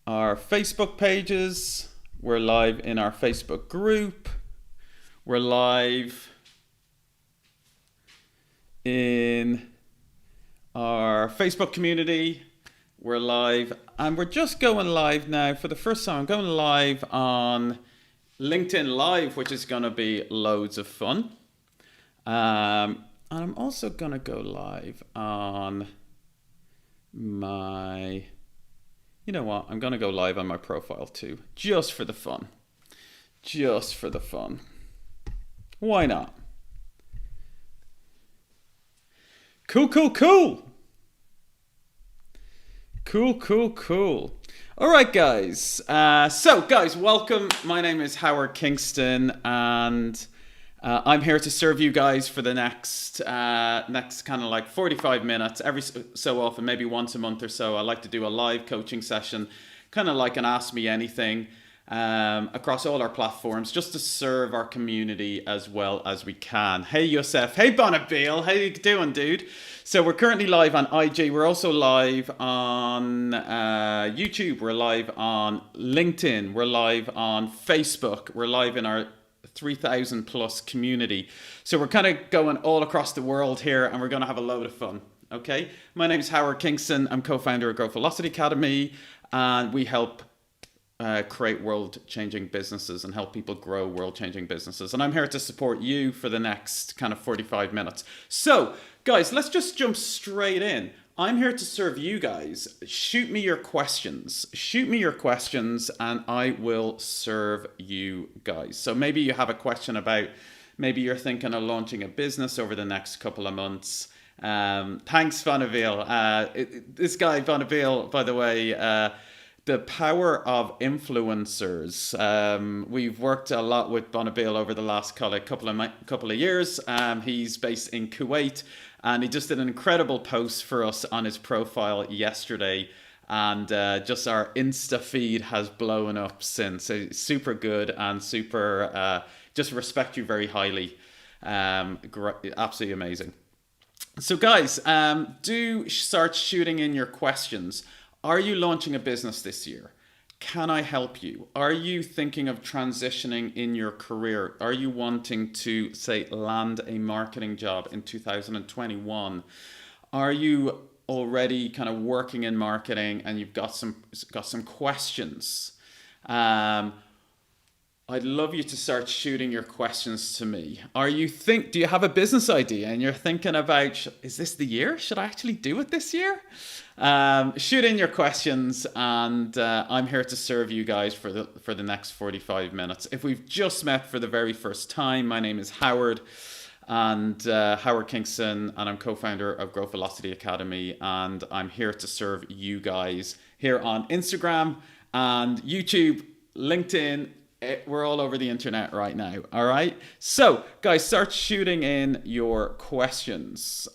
our Facebook pages. We're live in our Facebook group. We're live in our Facebook community. We're live, and we're just going live now for the first time. I'm going live on LinkedIn Live, which is going to be loads of fun. And I'm also going to go live on my, you know what, I'm going to go live on my profile too, just for the fun. Just for the fun. Why not? Cool. Cool. All right, guys. So, guys, welcome. My name is Howard Kingston, and I'm here to serve you guys for the next kind of like 45 minutes. Every so often, maybe once a month or so, I like to do a live coaching session, kind of like an Ask Me Anything, across all our platforms, just to serve our community as well as we can. Hey, Yosef. Hey, Bonneville. How you doing, dude? So we're currently live on IG. We're also live on YouTube. We're live on LinkedIn. We're live on Facebook. We're live in our 3,000 plus community. So we're kind of going all across the world here, and we're going to have a load of fun. Okay. My name is Howard Kingston. I'm co-founder of Growth Velocity Academy, and we help create world-changing businesses and help people grow world-changing businesses. And I'm here to support you for the next kind of 45 minutes. So, guys, let's just jump straight in. I'm here to serve you guys. Shoot me your questions. And I will serve you guys. So maybe you have a question about, maybe you're thinking of launching a business over the next couple of months. Thanks, Bonneville. This guy, Bonneville, by the way, the power of influencers. We've worked a lot with Bonneville over the last couple of years. He's based in Kuwait, and he just did an incredible post for us on his profile yesterday. And just our Insta feed has blown up since. It's super good and super, just respect you very highly. Absolutely amazing. So guys, do start shooting in your questions. Are you launching a business this year? Can I help you? Are you thinking of transitioning in your career? Are you wanting to, say, land a marketing job in 2021? Are you already kind of working in marketing and you've got some questions? I'd love you to start shooting your questions to me. Do you have a business idea and you're thinking about, is this the year? Should I actually do it this year? Shoot in your questions, and I'm here to serve you guys for the next 45 minutes. If we've just met for the very first time, my name is Howard, and Howard Kingston, and I'm co-founder of Growth Velocity Academy, and I'm here to serve you guys here on Instagram and YouTube, LinkedIn. We're all over the internet right now. All right. So, guys, start shooting in your questions.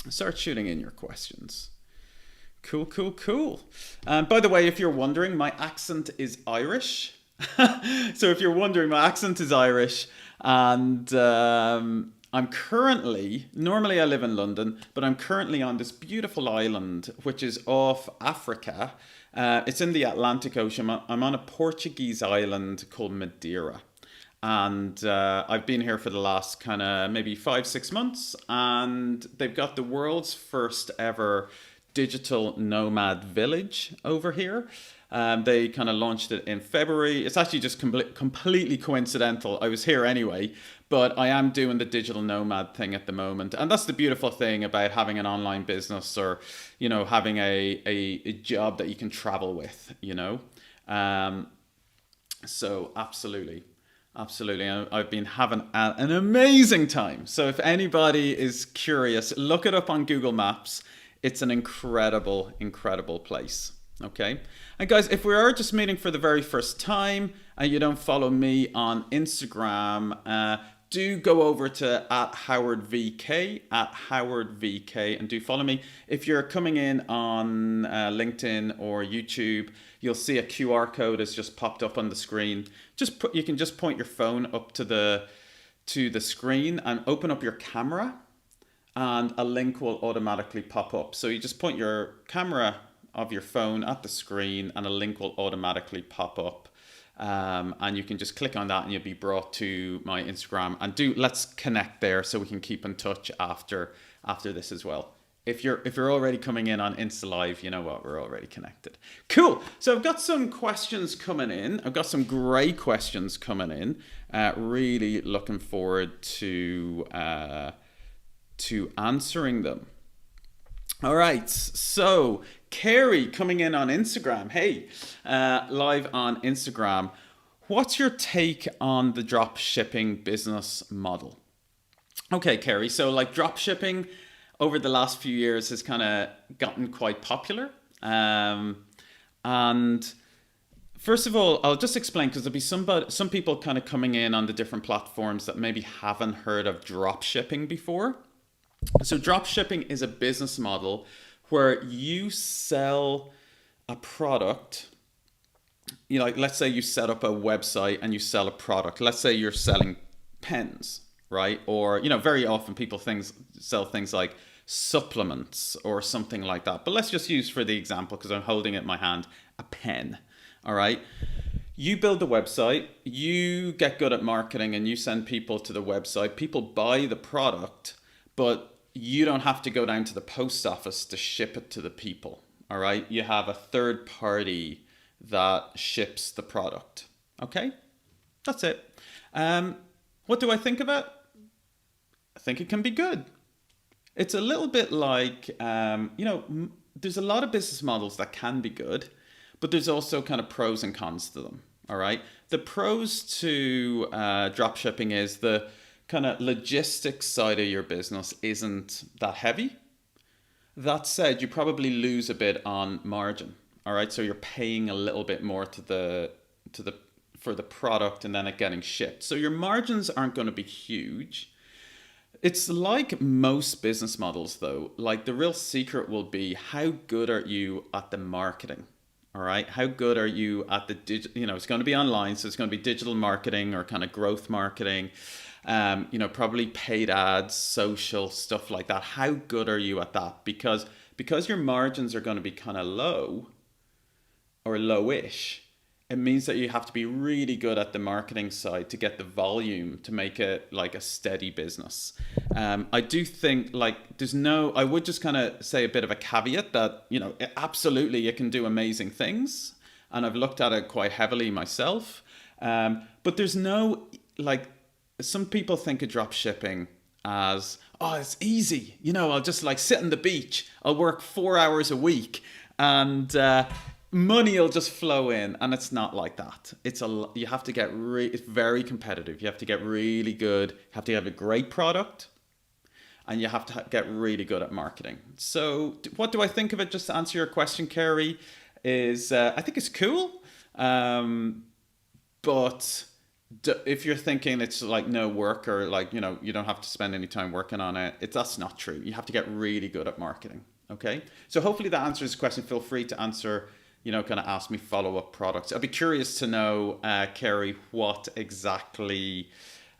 Start shooting in your questions. Cool. By the way, if you're wondering, my accent is Irish. So if you're wondering, my accent is Irish, and I'm currently, normally I live in London, but I'm currently on this beautiful island, which is off Africa. It's in the Atlantic Ocean. I'm on a Portuguese island called Madeira. And I've been here for the last kind of maybe 5-6 months. And they've got the world's first ever digital nomad village over here. They kind of launched it in February. It's actually just completely coincidental. I was here anyway, but I am doing the digital nomad thing at the moment. And that's the beautiful thing about having an online business, or, you know, having a job that you can travel with, you know. So absolutely. I've been having an amazing time. So if anybody is curious, look it up on Google Maps. It's an incredible place. Okay. And guys, if we are just meeting for the very first time and you don't follow me on Instagram, do go over to @HowardVK, @HowardVK, and do follow me. If you're coming in on LinkedIn or YouTube, you'll see a QR code has just popped up on the screen. You can just point your phone up to the screen and open up your camera, and a link will automatically pop up. So you just point your camera of your phone at the screen, and a link will automatically pop up. And you can just click on that and you'll be brought to my Instagram. And let's connect there so we can keep in touch after this as well. If you're already coming in on Insta Live, you know what, we're already connected. Cool. So I've got some questions coming in. I've got some great questions coming in. Really looking forward to answering them. All right, so Carrie coming in on Instagram. Hey, live on Instagram. What's your take on the drop shipping business model? Okay, Carrie, so like drop shipping over the last few years has kind of gotten quite popular. And first of all, I'll just explain, because there'll be some people kind of coming in on the different platforms that maybe haven't heard of drop shipping before. So drop shipping is a business model where you sell a product. You know, like let's say you set up a website and you sell a product. Let's say you're selling pens, right? Or, you know, very often people sell things like supplements or something like that. But let's just use for the example, because I'm holding it in my hand, a pen. All right. You build the website, you get good at marketing, and you send people to the website. People buy the product, but you don't have to go down to the post office to ship it to the people. All right. You have a third party that ships the product. Okay. That's it. What do I think of it? I think it can be good. It's a little bit like, there's a lot of business models that can be good, but there's also kind of pros and cons to them. All right. The pros to drop shipping is the kind of logistics side of your business isn't that heavy. That said, you probably lose a bit on margin. All right. So you're paying a little bit more for the product and then it getting shipped. So your margins aren't going to be huge. It's like most business models though. Like the real secret will be, how good are you at the marketing? All right. How good are you at the digital? It's going to be online. So it's going to be digital marketing or kind of growth marketing. Probably paid ads, social, stuff like that. How good are you at that? Because your margins are going to be kind of low or lowish, it means that you have to be really good at the marketing side to get the volume to make it like a steady business. I do think I would just kind of say a bit of a caveat that, absolutely you can do amazing things. And I've looked at it quite heavily myself. But there's no, some people think of drop shipping as, oh, it's easy. I'll just sit on the beach. I'll work 4 hours a week and money will just flow in. And it's not like that. You have to get it's very competitive. You have to get really good. You have to have a great product and you have to get really good at marketing. So what do I think of it? Just to answer your question, Carrie, is I think it's cool. But if you're thinking it's no work or you don't have to spend any time working on it, that's not true. You have to get really good at marketing. Okay. So hopefully that answers the question. Feel free to answer, kind of ask me follow-up products. I'd be curious to know, Kerry, what exactly,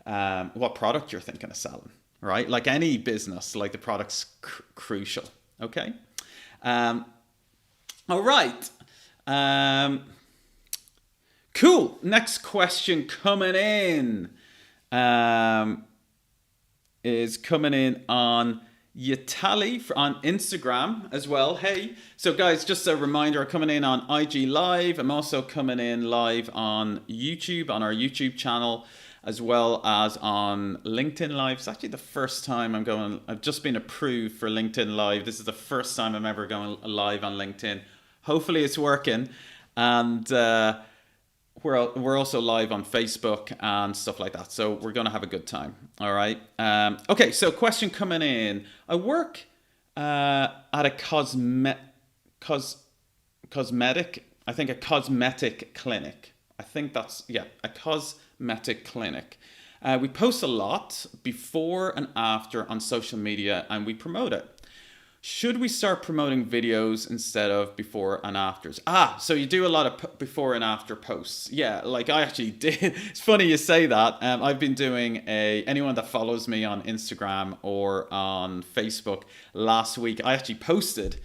what product you're thinking of selling, right? Like any business, the product's crucial. Okay. All right. Cool. Next question coming in is coming in on Yatali on Instagram as well. Hey, so guys, just a reminder, I'm coming in on IG Live. I'm also coming in live on YouTube, on our YouTube channel, as well as on LinkedIn Live. It's actually the first time I've just been approved for LinkedIn Live. This is the first time I'm ever going live on LinkedIn. Hopefully it's working. And we're also live on Facebook and stuff like that. So we're going to have a good time. All right. Okay. So question coming in. I work at a cosmetic clinic. I think that's, a cosmetic clinic. We post a lot before and after on social media and we promote it. Should we start promoting videos instead of before and afters? So you do a lot of before and after posts. Yeah, I actually did. It's funny you say that. I've been doing anyone that follows me on Instagram or on Facebook last week, I actually posted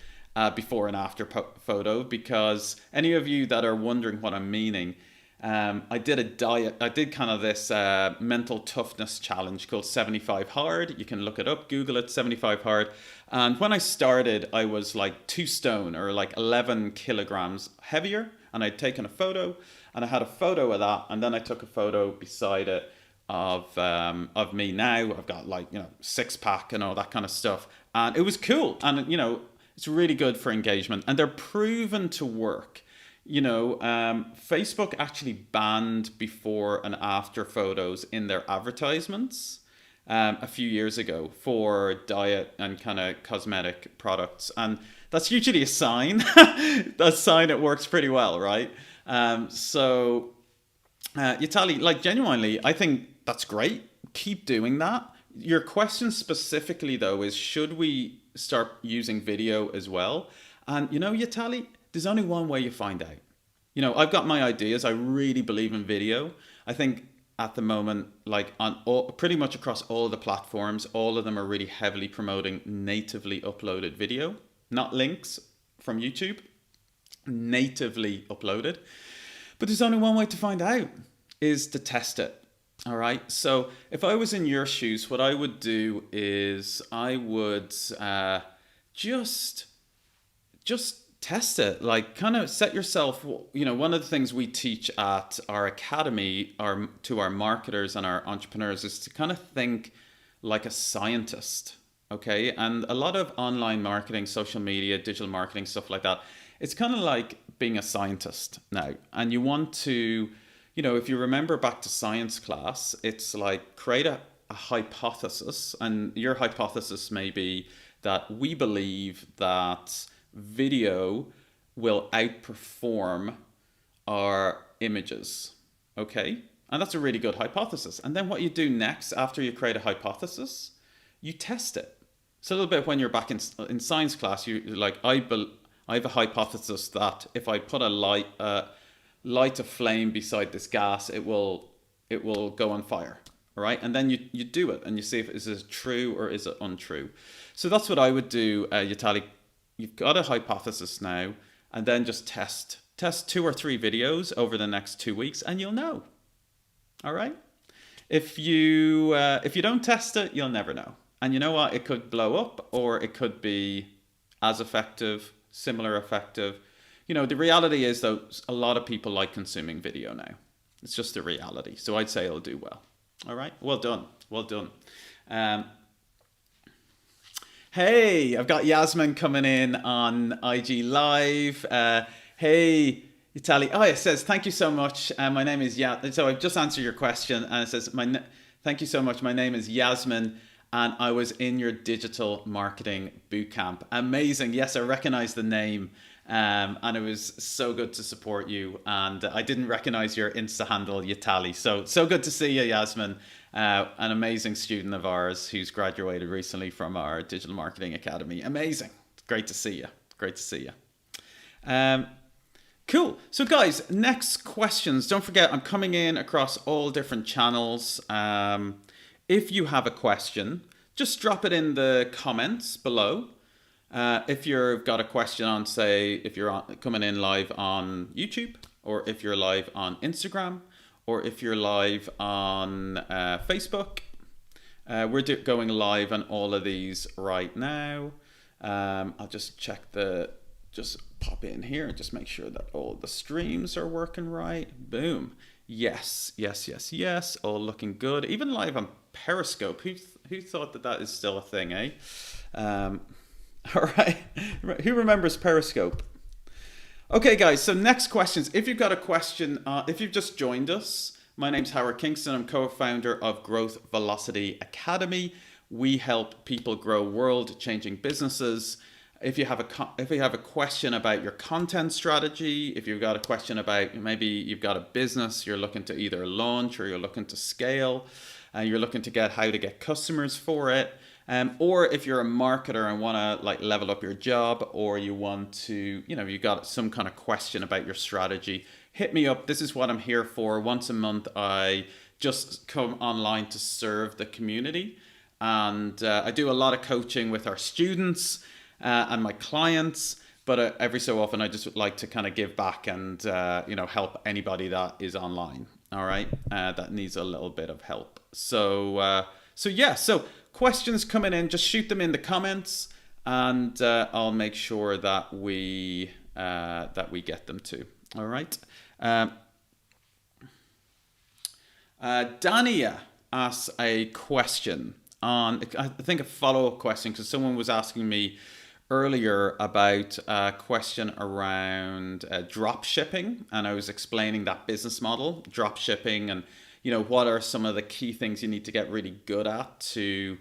before and after photo, because any of you that are wondering what I'm meaning, I did a diet. I did kind of this mental toughness challenge called 75 Hard. You can look it up, Google it, 75 Hard. And when I started, I was like 2 stone or like 11 kilograms heavier. And I'd taken a photo, and I had a photo of that. And then I took a photo beside it of me now. I've got like, 6-pack and all that kind of stuff. And it was cool. And, it's really good for engagement. And they're proven to work. Facebook actually banned before and after photos in their advertisements a few years ago for diet and kind of cosmetic products. And that's usually a sign. That's a sign it works pretty well, right? Yatali, like genuinely, I think that's great. Keep doing that. Your question specifically, though, is should we start using video as well? And, Yatali, there's only one way you find out. I've got my ideas. I really believe in video. I think at the moment, like pretty much across all the platforms, all of them are really heavily promoting natively uploaded video, not links from YouTube, natively uploaded. But there's only one way to find out, is to test it. All right. So if I was in your shoes, what I would do is I would just test it, like kind of set yourself, one of the things we teach at our academy to our marketers and our entrepreneurs is to kind of think like a scientist. Okay. And a lot of online marketing, social media, digital marketing, stuff like that, it's kind of like being a scientist now. And you want to, if you remember back to science class, it's like create a hypothesis. And your hypothesis may be that we believe that video will outperform our images. Okay? And that's a really good hypothesis. And then what you do next after you create a hypothesis, you test it. So a little bit when you're back in science class, you're like, I have a hypothesis that if I put a light a flame beside this gas, it will go on fire. All right? And then you do it and you see if is it true or is it untrue. So that's what I would do, Yatali. You've got a hypothesis now, and then just test 2 or 3 videos over the next 2 weeks, and you'll know. All right? If you don't test it, you'll never know. And you know what? It could blow up, or it could be as effective, similar effective. The reality is, though, a lot of people like consuming video now. It's just the reality. So I'd say it'll do well. All right? Well done. Well done. Hey, I've got Yasmin coming in on IG Live. Hey, Itali. Oh, it says, thank you so much. My name is So I've just answered your question. And it says, thank you so much. My name is Yasmin. And I was in your digital marketing bootcamp. Amazing. Yes, I recognize the name. And it was so good to support you. And I didn't recognize your Insta handle, Yatali. So good to see you, Yasmin. An amazing student of ours who's graduated recently from our Digital Marketing Academy. Amazing. Great to see you. Great to see you. Cool. So guys, next questions. Don't forget, I'm coming in across all different channels. If you have a question, just drop it in the comments below. If you've got a question on, say, if you're coming in live on YouTube, or if you're live on Instagram, or if you're live on Facebook. We're going live on all of these right now. I'll just check just pop in here and just make sure that all the streams are working right. Boom. Yes. All looking good. Even live on Periscope. Who thought that is still a thing, eh? All right. Who remembers Periscope? Okay, guys, so next questions. If you've got a question, if you've just joined us, my name's Howard Kingston. I'm co-founder of Growth Velocity Academy. We help people grow world-changing businesses. If you have a question about your content strategy, if you've got a question about maybe you've got a business you're looking to either launch or you're looking to scale, you're looking to get how to get customers for it, or if you're a marketer and want to like level up your job, or you want to, you got some kind of question about your strategy, hit me up. This is what I'm here for. Once a month, I just come online to serve the community. And I do a lot of coaching with our students and my clients. but every so often I just would like to kind of give back and help anybody that is online. All right, that needs a little bit of help. So questions coming in, just shoot them in the comments, and I'll make sure that we get them too. All right. Dania asks a question on, I think, a follow-up question, because someone was asking me earlier about a question around drop shipping, and I was explaining that business model, drop shipping, and what are some of the key things you need to get really good at to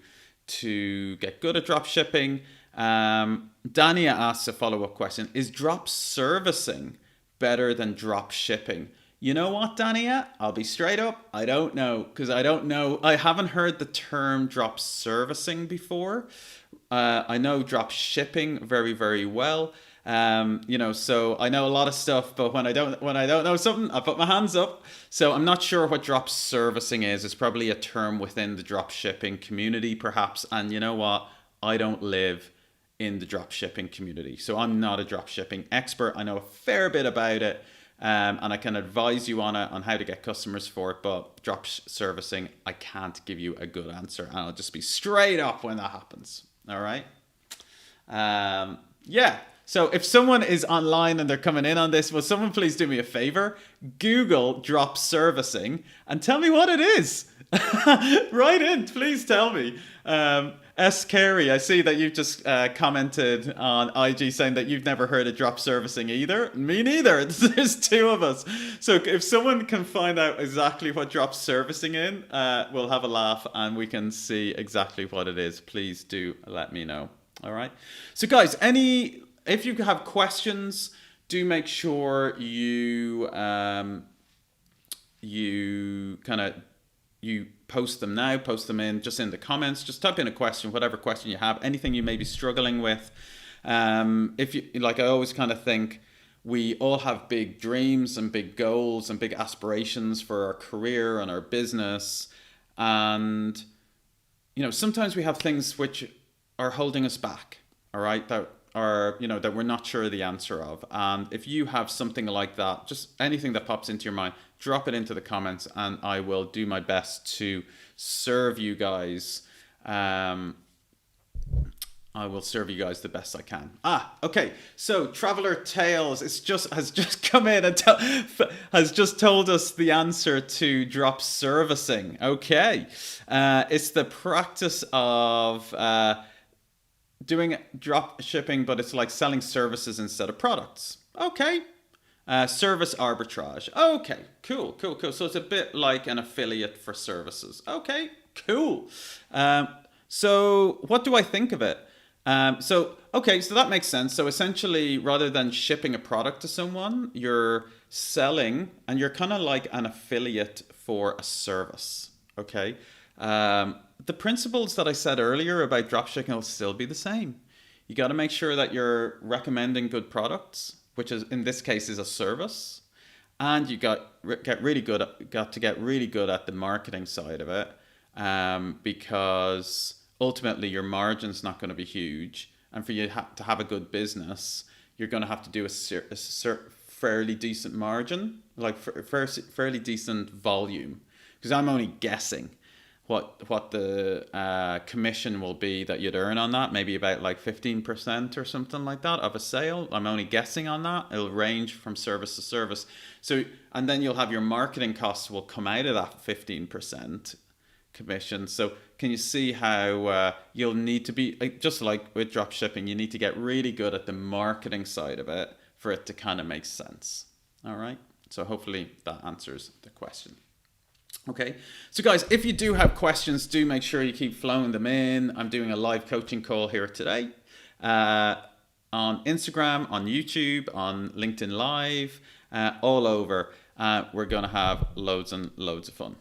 get good at drop shipping. Dania asks a follow-up question: is drop servicing better than drop shipping? You know what, Dania? I'll be straight up. I don't know, because I don't know. I haven't heard the term drop servicing before. I know drop shipping very, very well. So I know a lot of stuff, but when I don't know something, I put my hands up. So I'm not sure what drop servicing is. It's probably a term within the drop shipping community, perhaps. And you know what? I don't live in the drop shipping community, so I'm not a drop shipping expert. I know a fair bit about it. And I can advise you on it, on how to get customers for it, but drop servicing, I can't give you a good answer, and I'll just be straight up when that happens. All right. So if someone is online and they're coming in on this, will someone please do me a favor? Google drop servicing and tell me what it is. Write in, please tell me. S. Carey, I see that you've just commented on IG saying that you've never heard of drop servicing either. Me neither. There's two of us. So if someone can find out exactly what drop servicing is, we'll have a laugh and we can see exactly what it is. Please do let me know. All right. So guys, if you have questions, do make sure you post them now, post them in just in the comments. Just type in a question, whatever question you have, anything you may be struggling with. If you like, I always kind of think we all have big dreams and big goals and big aspirations for our career and our business. And, sometimes we have things which are holding us back, all right, that we're not sure the answer of. And if you have something like that, just anything that pops into your mind, drop it into the comments and I will do my best to serve you guys. I will serve you guys the best I can. Okay. So Traveler Tales has just come in and has just told us the answer to drop servicing. Okay. It's the practice of doing drop shipping, but it's like selling services instead of products. Okay. Service arbitrage. Okay, cool. So it's a bit like an affiliate for services. Okay, cool. So what do I think of it? So that makes sense. So essentially, rather than shipping a product to someone, you're selling, and you're kind of like an affiliate for a service. Okay. The principles that I said earlier about dropshipping will still be the same. You got to make sure that you're recommending good products, which is in this case is a service, and you got to get really good at the marketing side of it, because ultimately your margin's not going to be huge, and for you to have a good business, you're going to have to do a fairly decent margin, like fairly decent volume, because I'm only guessing what the commission will be that you'd earn on that, maybe about like 15% or something like that of a sale. I'm only guessing on that. It'll range from service to service. So, and then you'll have your marketing costs will come out of that 15% commission. So can you see how you'll need to be, just like with drop shipping, you need to get really good at the marketing side of it for it to kind of make sense. All right. So hopefully that answers the question. Okay, so guys, if you do have questions, do make sure you keep flowing them in. I'm doing a live coaching call here today on Instagram, on YouTube, on LinkedIn Live, all over. We're going to have loads and loads of fun.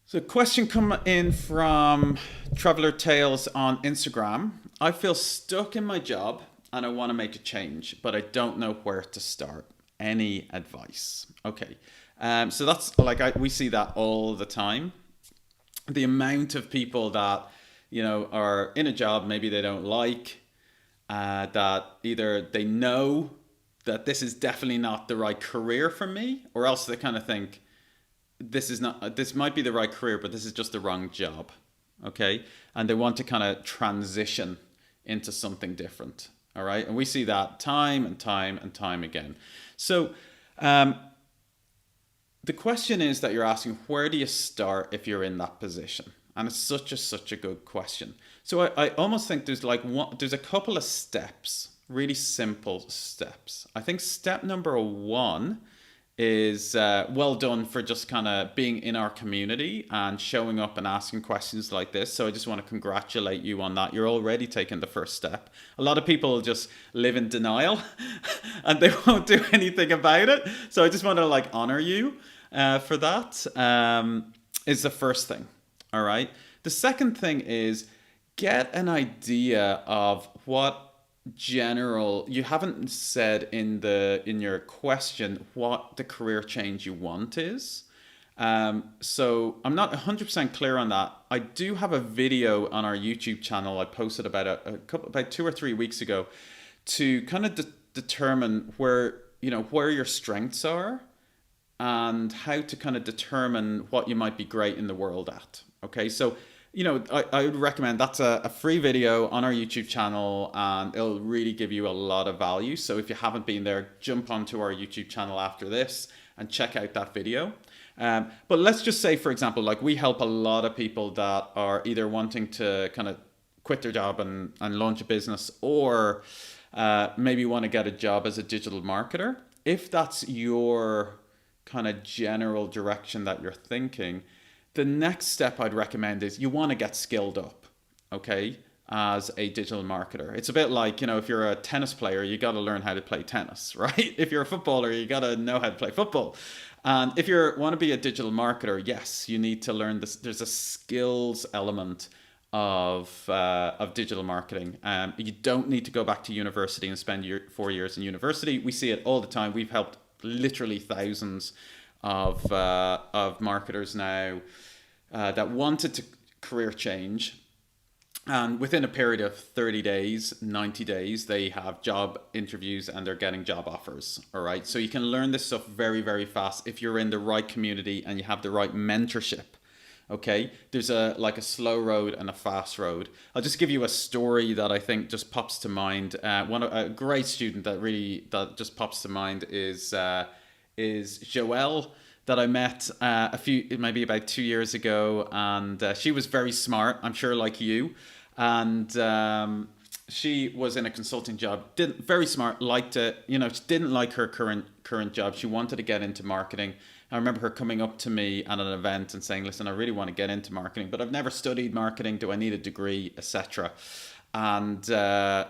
So question come in from Traveler Tales on Instagram. I feel stuck in my job and I want to make a change, but I don't know where to start. Any advice? Okay. So that's we see that all the time. The amount of people that, are in a job maybe they don't like, that either they know that this is definitely not the right career for me, or else they kind of think this might be the right career, but this is just the wrong job. Okay. And they want to kind of transition into something different. All right. And we see that time and time and time again. So, the question is that you're asking, where do you start if you're in that position? And it's such a good question. So I almost think there's a couple of steps, really simple steps. I think step number one is well done for just kind of being in our community and showing up and asking questions like this. So I just want to congratulate you on that. You're already taking the first step. A lot of people just live in denial and they won't do anything about it. So I just want to honor you for that. Is the first thing. All right. The second thing is get an idea of what you haven't said in your question what the career change you want is. So I'm not 100% clear on that. I do have a video on our YouTube channel I posted about 2 or 3 weeks ago to kind of determine where your strengths are and how to kind of determine what you might be great in the world at. Okay, so I would recommend that's a free video on our YouTube channel, and it'll really give you a lot of value. So if you haven't been there, jump onto our YouTube channel after this and check out that video. But let's just say, for example, we help a lot of people that are either wanting to kind of quit their job and launch a business, or maybe want to get a job as a digital marketer. If that's your kind of general direction that you're thinking, the next step I'd recommend is you want to get skilled up, okay, as a digital marketer. It's a bit like, if you're a tennis player, you got to learn how to play tennis, right? If you're a footballer, you got to know how to play football. And if you want to be a digital marketer, yes, you need to learn this. There's a skills element of digital marketing. You don't need to go back to university and spend 4 years in university. We see it all the time. We've helped literally thousands of marketers now that wanted to career change, and within a period of 30 days, 90 days, they have job interviews and they're getting job offers. All right, so you can learn this stuff very, very fast if you're in the right community and you have the right mentorship. Okay, there's a slow road and a fast road. I'll just give you a story that I think just pops to mind. A great student that just pops to mind is Joelle, that I met maybe about 2 years ago, and she was very smart, I'm sure, like you, and she was in a consulting job, very smart, liked it. She didn't like her current job. She wanted to get into marketing. I remember her coming up to me at an event and saying, listen, I really want to get into marketing, but I've never studied marketing. Do I need a degree, etc.? And,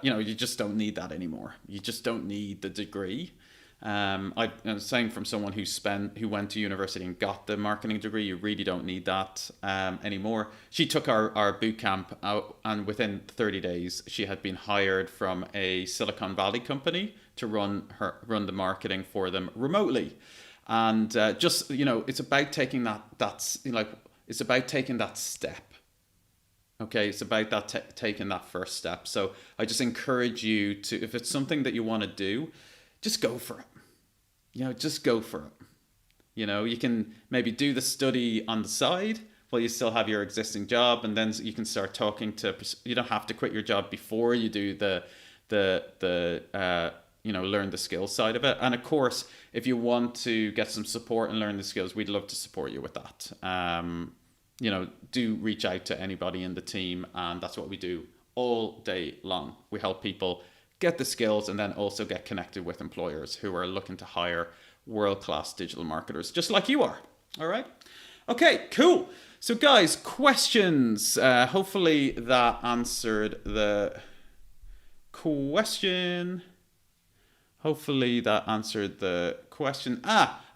you just don't need that anymore. You just don't need the degree. I'm saying from someone who went to university and got the marketing degree, you really don't need that anymore. She took our boot camp out, and within 30 days, she had been hired from a Silicon Valley company to run the marketing for them remotely. And it's about taking it's about taking that step. Okay, it's about taking that first step. So I just encourage you to, if it's something that you want to do, just go for it. Just go for it. You can maybe do the study on the side while you still have your existing job, and then you can start talking to. You don't have to quit your job before you do the learn the skills side of it. And of course, if you want to get some support and learn the skills, we'd love to support you with that. Do reach out to anybody in the team, and that's what we do all day long. We help people get the skills and then also get connected with employers who are looking to hire world-class digital marketers, just like you are. All right. Okay, cool. So guys, questions. Hopefully that answered the question.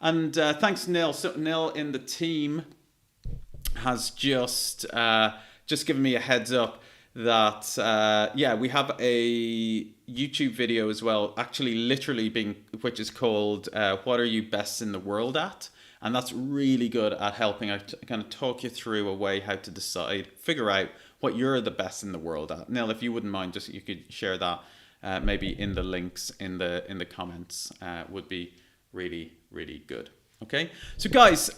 And thanks, Neil. So Neil in the team has just given me a heads up that we have a YouTube video as well, which is called "What Are You Best in the World At?" And that's really good at helping out, kind of talk you through a way how to figure out what you're the best in the world at. Neil, if you wouldn't mind, you could share that maybe in the links in the comments would be really, really good. Okay, so guys,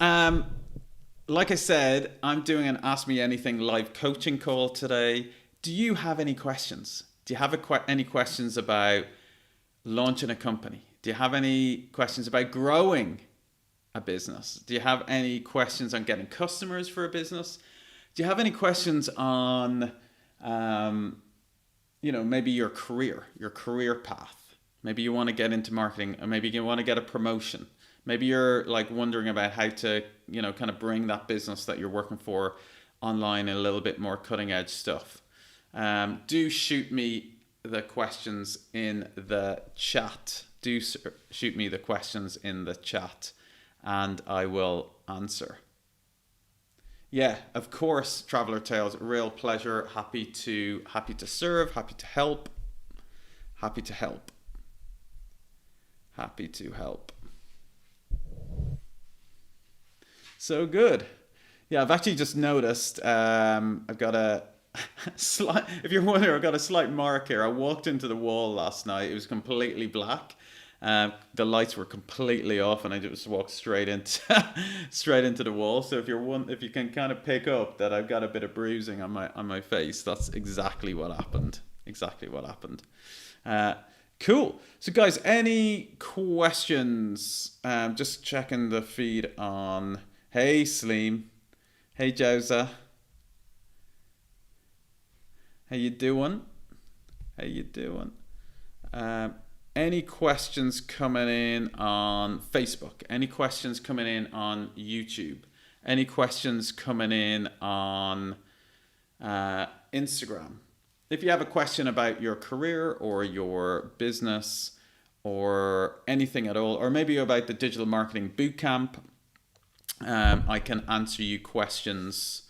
like I said, I'm doing an Ask Me Anything live coaching call today. Do you have any questions? Do you have any questions about launching a company? Do you have any questions about growing a business? Do you have any questions on getting customers for a business? Do you have any questions on, maybe your career path? Maybe you want to get into marketing, or maybe you want to get a promotion. Maybe you're like wondering about how to, kind of bring that business that you're working for online in a little bit more cutting edge stuff. Do shoot me the questions in the chat. Do shoot me the questions in the chat and I will answer. Yeah, of course, Traveler Tales, real pleasure. Happy to serve, happy to help. So good. Yeah, I've actually just noticed I've got a slight, if you're wondering, I've got a slight mark here. I walked into the wall last night. It was completely black. The lights were completely off and I just walked straight into the wall. So if you can kind of pick up that I've got a bit of bruising on my face, that's exactly what happened. Cool. So guys, any questions? Just checking the feed on. Hey Sleem. Hey Jowza. How you doing? Any questions coming in on Facebook? Any questions coming in on YouTube? Any questions coming in on Instagram? If you have a question about your career or your business or anything at all, or maybe about the digital marketing bootcamp, I can answer you questions,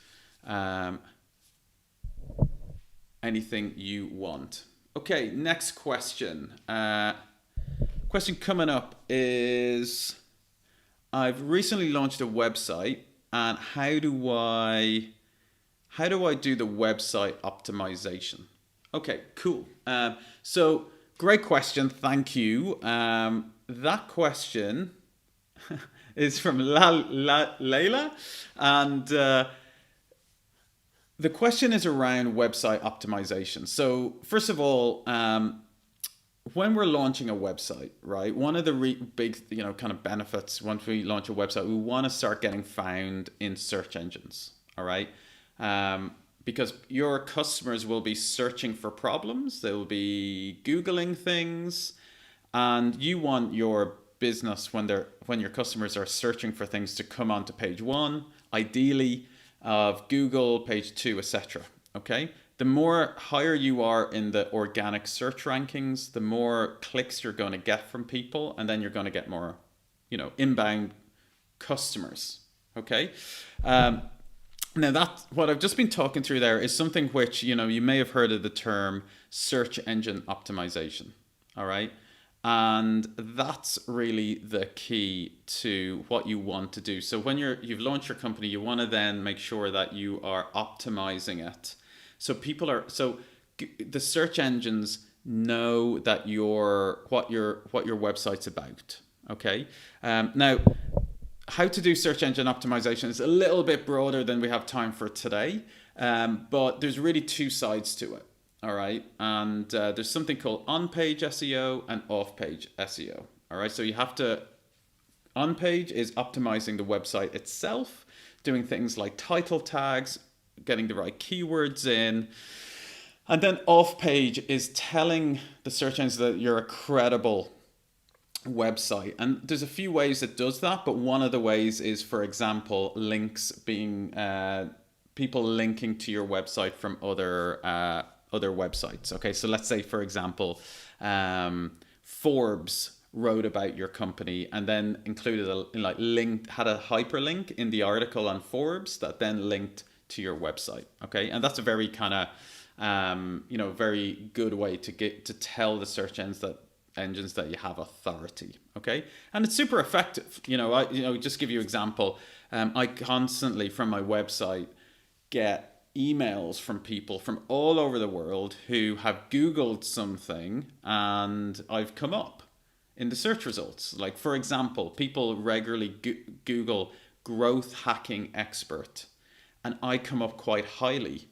anything you want. Okay, next question. Question coming up is, I've recently launched a website, and how do I do the website optimization? Okay, cool. So great question. Thank you. That question is from Layla, and the question is around website optimization. So first of all, when we're launching a website, right, one of the big, kind of benefits once we launch a website, we want to start getting found in search engines, all right? Because your customers will be searching for problems, they will be Googling things, and you want your business when your customers are searching for things to come onto page 1, ideally of Google, page 2, etc. Okay, the more higher you are in the organic search rankings, the more clicks you're going to get from people, and then you're going to get more, inbound customers. Okay. Now that what I've just been talking through there is something which, you may have heard of the term search engine optimization. All right. And that's really the key to what you want to do. So when you've launched your company, you want to then make sure that you are optimizing it. So the search engines know that what your website's about. Okay. Now, how to do search engine optimization is a little bit broader than we have time for today, but there's really two sides to it. All right, and there's something called on-page SEO and off-page SEO. All right, so you have to, on-page is optimizing the website itself, doing things like title tags, getting the right keywords in, and then off-page is telling the search engines that you're a credible website. And there's a few ways it does that, but one of the ways is, for example, links being people linking to your website from other websites. Okay, so let's say, for example, Forbes wrote about your company and then included had a hyperlink in the article on Forbes that then linked to your website. Okay, and that's a very kind of very good way to tell the search engines that you have authority. Okay, and it's super effective. Just give you an example. I constantly from my website get emails from people from all over the world who have Googled something and I've come up in the search results. Like, for example, people regularly Google growth hacking expert and I come up quite highly.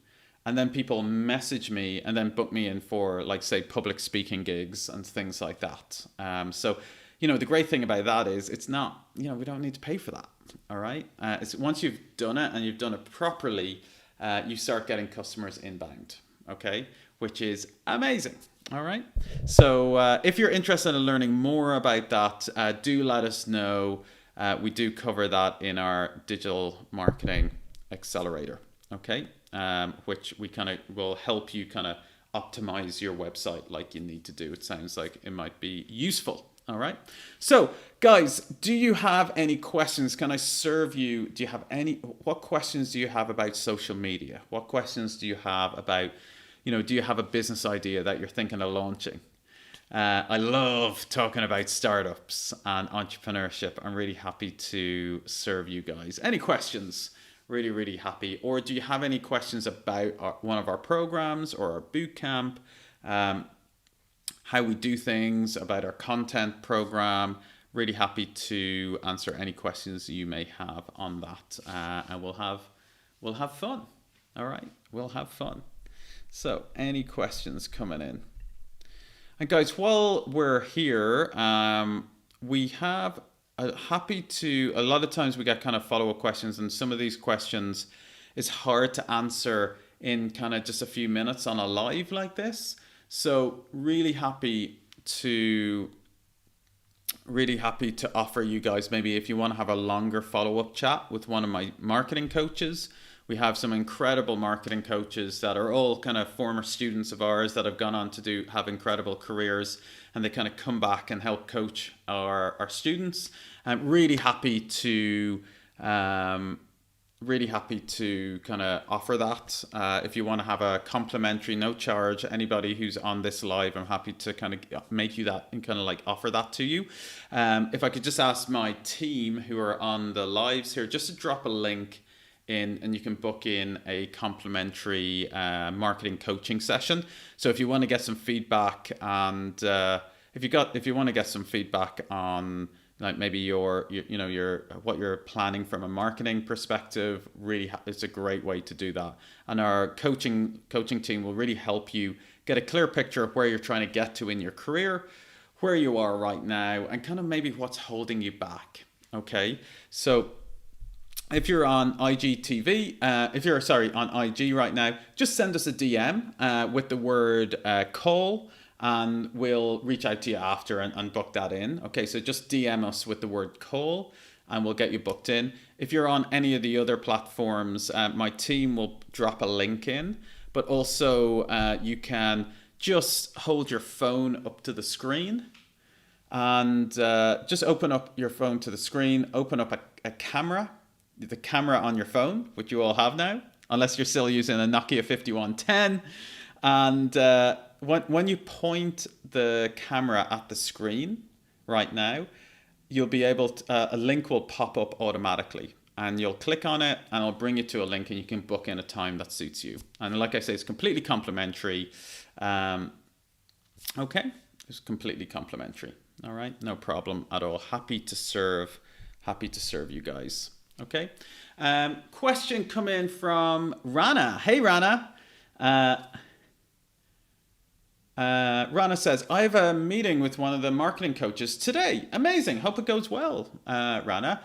And then people message me and then book me in for, like, say, public speaking gigs and things like that. So, the great thing about that is it's not, we don't need to pay for that. All right. It's once you've done it and you've done it properly, you start getting customers inbound. Okay. Which is amazing. All right. So if you're interested in learning more about that, do let us know. We do cover that in our digital marketing accelerator. Okay. Which we kind of will help you kind of optimize your website like you need to do. It sounds like it might be useful. All right. So, guys, do you have any questions? Can I serve you? What questions do you have about social media? What questions do you have about, do you have a business idea that you're thinking of launching? I love talking about startups and entrepreneurship. I'm really happy to serve you guys. Any questions? Really, really happy. Or do you have any questions about one of our programs or our boot camp, how we do things, about our content program? Really happy to answer any questions you may have on that, and we'll have fun. All right, we'll have fun. So, any questions coming in? And guys, while we're here, we have. A lot of times we get kind of follow-up questions, and some of these questions is hard to answer in kind of just a few minutes on a live like this. So really happy to offer you guys, maybe if you want to have a longer follow-up chat with one of my marketing coaches. We have some incredible marketing coaches that are all kind of former students of ours that have gone on to have incredible careers, and they kind of come back and help coach our students. I'm really happy to kind of offer that. If you want to have a complimentary, no charge, anybody who's on this live, I'm happy to kind of make you that and kind of like offer that to you. If I could just ask my team who are on the lives here just to drop a link in, and you can book in a complimentary marketing coaching session. So if you want to get some feedback, and if you want to get some feedback on like maybe your what you're planning from a marketing perspective, really it's a great way to do that. And our coaching team will really help you get a clear picture of where you're trying to get to in your career, where you are right now, and kind of maybe what's holding you back. Okay, so if you're on IGTV, on IG right now, just send us a DM with the word call, and we'll reach out to you after and book that in. Okay, so just DM us with the word call and we'll get you booked in. If you're on any of the other platforms, my team will drop a link in, but also you can just hold your phone up to the screen and just open up your phone to the screen, open up a camera, the camera on your phone, which you all have now, unless you're still using a Nokia 5110. And when you point the camera at the screen right now, you'll be able to, a link will pop up automatically, and you'll click on it and it'll bring you to a link, and you can book in a time that suits you. And like I say, it's completely complimentary. Okay, it's completely complimentary. All right, no problem at all. Happy to serve you guys. Okay, question come in from Rana. Hey Rana. Rana says, I have a meeting with one of the marketing coaches today. Amazing. Hope it goes well, Rana.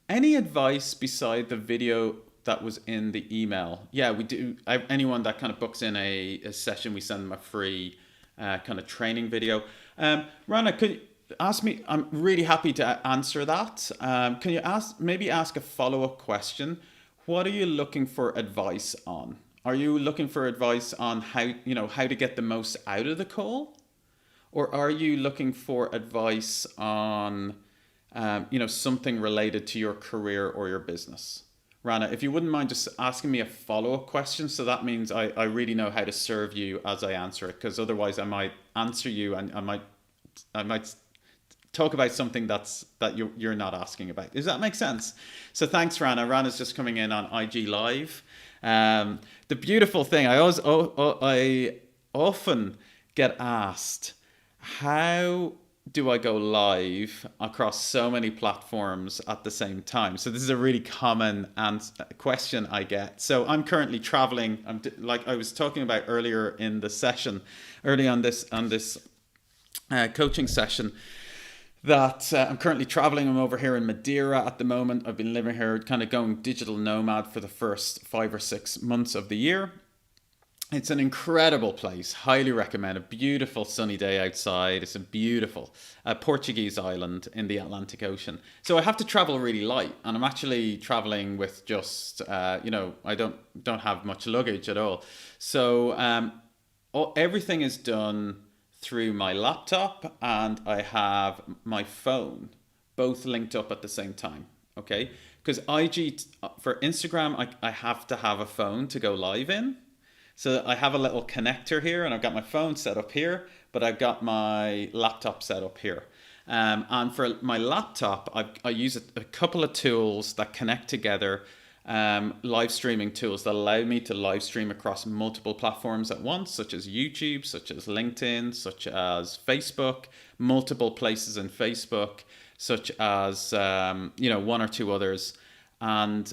Any advice beside the video that was in the email? Yeah, we do. Anyone that kind of books in a session, we send them a free kind of training video. Rana, could you ask me? I'm really happy to answer that. Can you maybe ask a follow-up question? What are you looking for advice on? Are you looking for advice on how to get the most out of the call? Or are you looking for advice on, something related to your career or your business? Rana, if you wouldn't mind just asking me a follow-up question, so that means I really know how to serve you as I answer it, because otherwise I might answer you and I might talk about something that you're not asking about. Does that make sense? So thanks, Rana. Rana's just coming in on IG Live. The beautiful thing, I often get asked, how do I go live across so many platforms at the same time? So this is a really common question I get. So I'm currently traveling. Like I was talking about earlier in the session, early on this coaching session, that I'm currently traveling. I'm over here in Madeira at the moment. I've been living here, kind of going digital nomad for the first 5 or 6 months of the year. It's an incredible place. Highly recommend. A beautiful sunny day outside. It's a beautiful Portuguese island in the Atlantic Ocean. So I have to travel really light, and I'm actually traveling with just I don't have much luggage at all. So everything is done through my laptop, and I have my phone both linked up at the same time. Okay, because for Instagram, I have to have a phone to go live in. So I have a little connector here, and I've got my phone set up here, but I've got my laptop set up here. And for my laptop, I use a couple of tools that connect together, live streaming tools that allow me to live stream across multiple platforms at once, such as YouTube, such as LinkedIn, such as Facebook, multiple places in Facebook, such as one or two others. And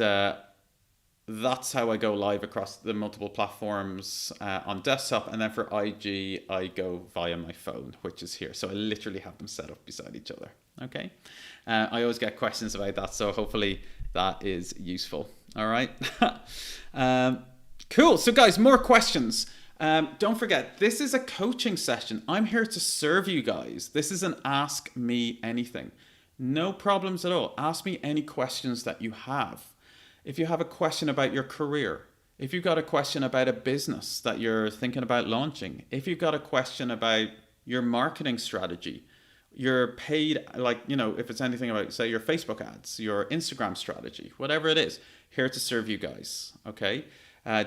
that's how I go live across the multiple platforms on desktop. And then for IG, I go via my phone, which is here. So I literally have them set up beside each other. Okay. I always get questions about that. So hopefully that is useful. All right. Cool. So guys, more questions. Don't forget, this is a coaching session. I'm here to serve you guys. This is an Ask Me Anything. No problems at all. Ask me any questions that you have. If you have a question about your career, if you've got a question about a business that you're thinking about launching, if you've got a question about your marketing strategy, your paid, if it's anything about, say, your Facebook ads, your Instagram strategy, whatever it is, here to serve you guys, okay?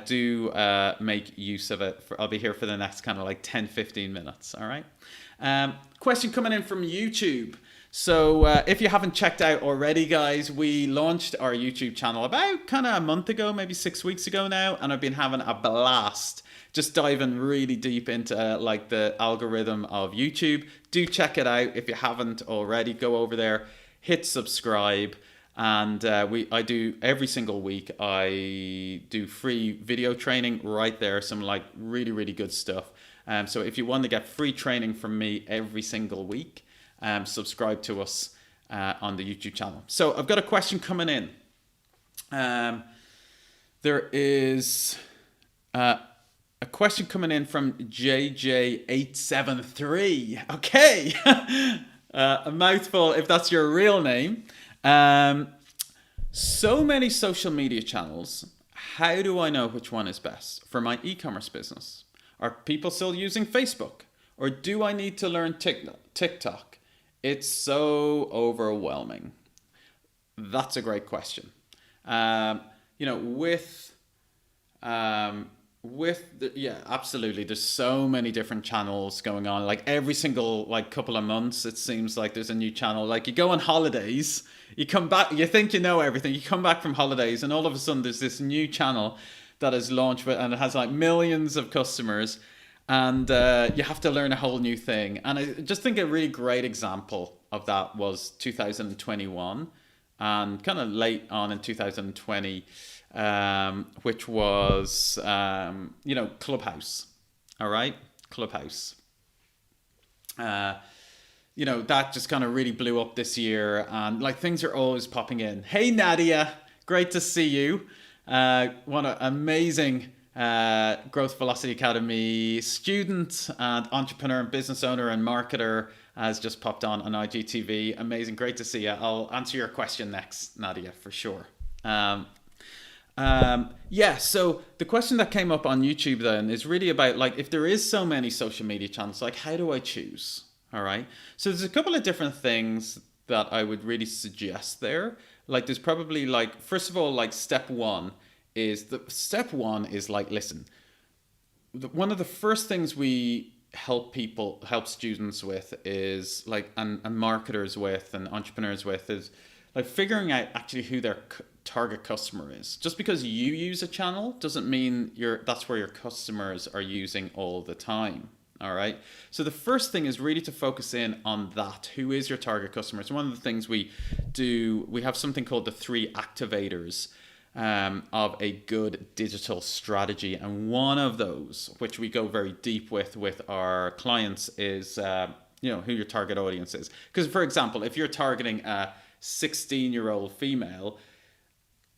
Do make use of it. I'll be here for the next kind of 10, 15 minutes, all right? Question coming in from YouTube. So if you haven't checked out already, guys, we launched our YouTube channel about kind of a month ago, maybe 6 weeks ago now, and I've been having a blast just diving really deep into the algorithm of YouTube. Do check it out if you haven't already. Go over there, hit subscribe, and I do every single week. I do free video training right there, some really, really good stuff. So if you want to get free training from me every single week, subscribe to us on the YouTube channel. So I've got a question coming in. There is a question coming in from JJ873. Okay, a mouthful if that's your real name. So many social media channels. How do I know which one is best for my e-commerce business? Are people still using Facebook? Or do I need to learn TikTok? It's so overwhelming. That's a great question. Absolutely. There's so many different channels going on. Every single couple of months, it seems like there's a new channel. You go on holidays, you come back, you think you know everything. You come back from holidays, and all of a sudden there's this new channel that is launched, and it has millions of customers. And you have to learn a whole new thing. And I just think a really great example of that was 2021 and kind of late on in 2020, which was, Clubhouse. All right? Clubhouse. That just kind of really blew up this year. And things are always popping in. Hey, Nadia. Great to see you. What an amazing Growth Velocity Academy student and entrepreneur and business owner and marketer has just popped on IGTV. Amazing. Great to see you. I'll answer your question next, Nadia, for sure. So the question that came up on YouTube then is really about if there is so many social media channels, how do I choose? All right. So there's a couple of different things that I would really suggest there. There's probably first of all, step one is listen, one of the first things we help students with is and marketers with and entrepreneurs with is figuring out actually who their target customer is. Just because you use a channel doesn't mean that's where your customers are using all the time. All right. So the first thing is really to focus in on that. Who is your target customer? So one of the things we do, we have something called the 3 activators of a good digital strategy. And one of those, which we go very deep with our clients, is who your target audience is. Because, for example, if you're targeting a 16-year-old female,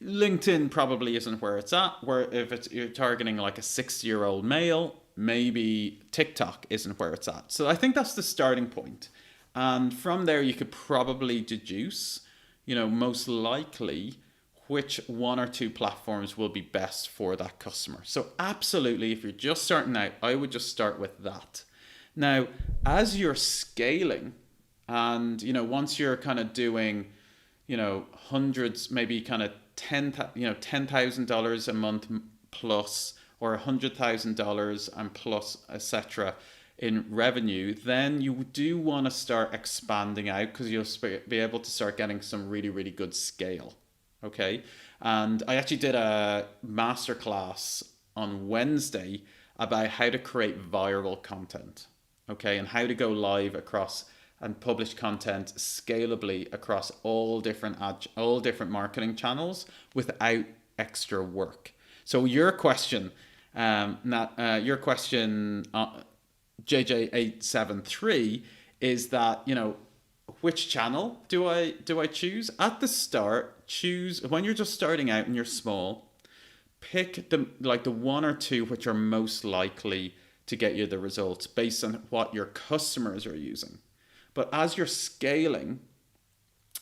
LinkedIn probably isn't where it's at. Where if you're targeting like a 60-year-old male, maybe TikTok isn't where it's at. So I think that's the starting point. And from there, you could probably deduce, most likely which 1 or 2 platforms will be best for that customer. So absolutely, if you're just starting out, I would just start with that. Now, as you're scaling and, once you're kind of doing, hundreds, maybe kind of $10,000 a month plus, or $100,000 and plus, etc., in revenue, then you do want to start expanding out, because you'll be able to start getting some really, really good scale. Okay. And I actually did a masterclass on Wednesday about how to create viral content. Okay. And how to go live across and publish content scalably across all different marketing channels without extra work. So your question, JJ873, is that, which channel do I choose? At the start, choose, when you're just starting out and you're small, pick the 1 or 2 which are most likely to get you the results based on what your customers are using. But as you're scaling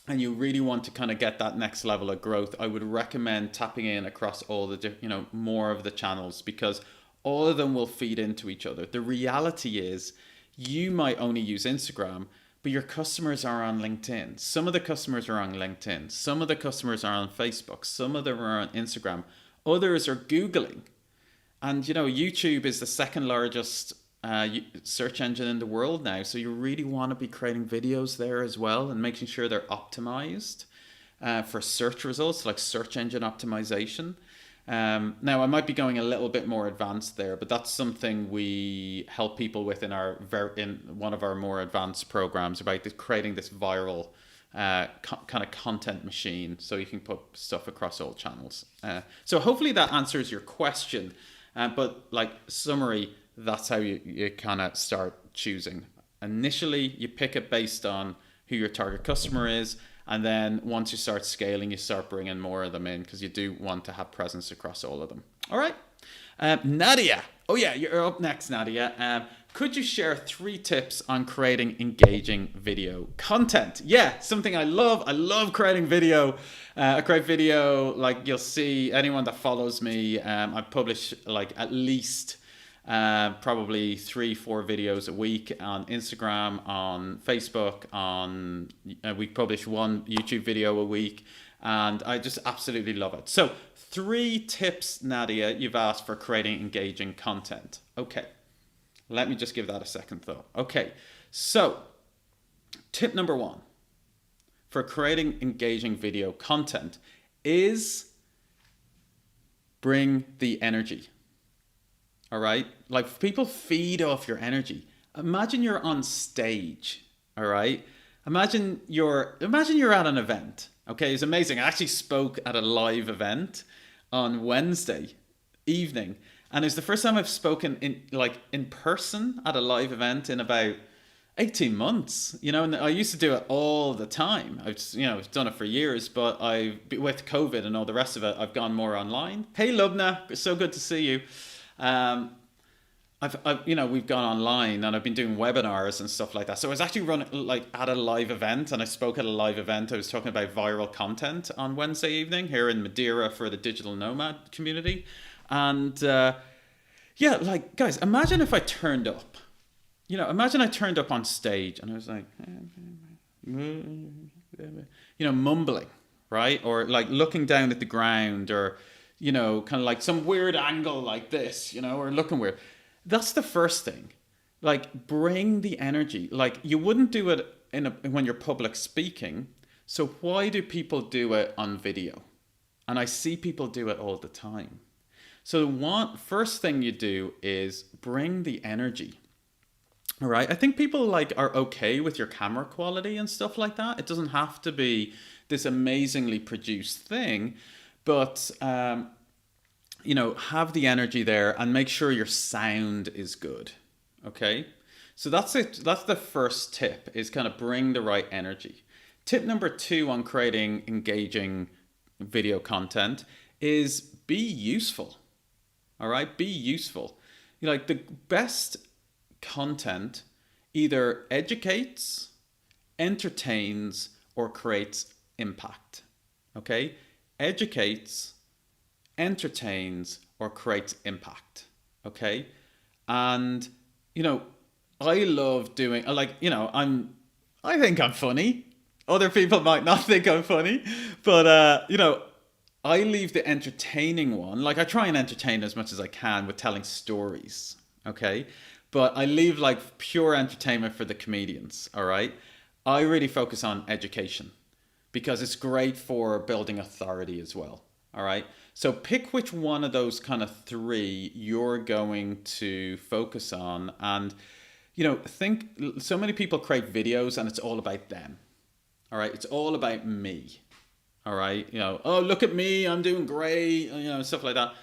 and you really want to kind of get that next level of growth, I would recommend tapping in across all the more of the channels, because all of them will feed into each other. The reality is you might only use Instagram, but your customers are on LinkedIn. Some of the customers are on LinkedIn. Some of the customers are on Facebook. Some of them are on Instagram. Others are Googling. And, YouTube is the second largest search engine in the world now. So you really want to be creating videos there as well and making sure they're optimized for search results, like search engine optimization. Now, I might be going a little bit more advanced there, but that's something we help people with in one of our more advanced programs, about creating this viral kind of content machine, so you can put stuff across all channels. So hopefully that answers your question. But summary, that's how you kind of start choosing. Initially, you pick it based on who your target customer is. And then once you start scaling, you start bringing more of them in, because you do want to have presence across all of them. All right. Nadia. Oh, yeah, you're up next, Nadia. Could you share 3 tips on creating engaging video content? Yeah, something I love. I love creating video. I create video, like you'll see, anyone that follows me, I publish at least probably 3-4 videos a week on Instagram, on Facebook, we publish 1 YouTube video a week, and I just absolutely love it. So 3 tips, Nadia, you've asked for creating engaging content. Okay, let me just give that a second thought. Okay, so tip number 1 for creating engaging video content is bring the energy. All right. People feed off your energy. Imagine you're on stage. All right. Imagine you're at an event. Okay. It's amazing. I actually spoke at a live event on Wednesday evening, and it's the first time I've spoken in person at a live event in about 18 months, and I used to do it all the time. I've done it for years, but with COVID and all the rest of it, I've gone more online. Hey, Lubna, so good to see you. We've gone online, and I've been doing webinars and stuff like that. So I was actually running at a live event, and I spoke at a live event. I was talking about viral content on Wednesday evening here in Madeira for the digital nomad community. And guys, imagine if I turned up. Imagine I turned up on stage and I was like, mumbling, right? Or looking down at the ground, or kind of some weird angle like this, or looking weird. That's the first thing. Bring the energy. You wouldn't do it when you're public speaking. So why do people do it on video? And I see people do it all the time. So one first thing you do is bring the energy. All right. I think people like are okay with your camera quality and stuff like that. It doesn't have to be this amazingly produced thing, but have the energy there and make sure your sound is good. Okay. So that's it. That's the first tip, is kind of bring the right energy. Tip number 2 on creating engaging video content is be useful. All right. Be useful. Like the best content either educates, entertains, or creates impact. Okay? Educates, entertains, or creates impact. Okay? And I love doing I think I'm funny. Other people might not think I'm funny, but I leave the entertaining one. Like, I try and entertain as much as I can with telling stories. Okay? But I leave like pure entertainment for the comedians, all right? I really focus on education because it's great for building authority as well, all right? So pick which one of those kind of 3 you're going to focus on. And, think so many people create videos and it's all about them, all right? It's all about me, all right? Oh, look at me, I'm doing great, stuff like that.